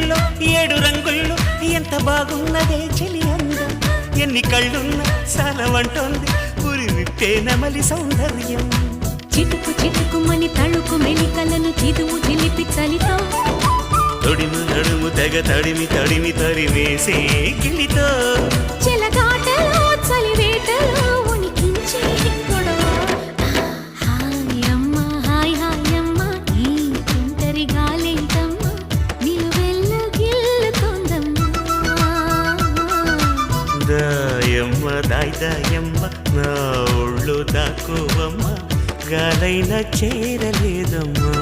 చీరలో 7 రంగుల్లో ఎంత బాగున్నదే చెలి అందం ఎన్ని కళ్ళున్న సాలవంటోంది పురి విప్పే నమలి సౌందర్యం చిటుకు చిటుకుమని తళుకు మెలికలను చిదువు చిలిపి చలితో తొడిము నడుము తెగ తడిమి తడిమి తరివేసే గిలితో చెలగాటలో చలివేటలో ఉనికించే గొడవ హాయమ్మ హాయ్ హాయమ్మ ఈ తుంటరి గాలేంటమ్మ నిలువెల్ల గిల్లుతోందమ్మా దాయమ్మ దాయ్ దాయమ్మ నా ఒళ్ళు దాకోవమ్మ గాలైన చేరలేదమ్మా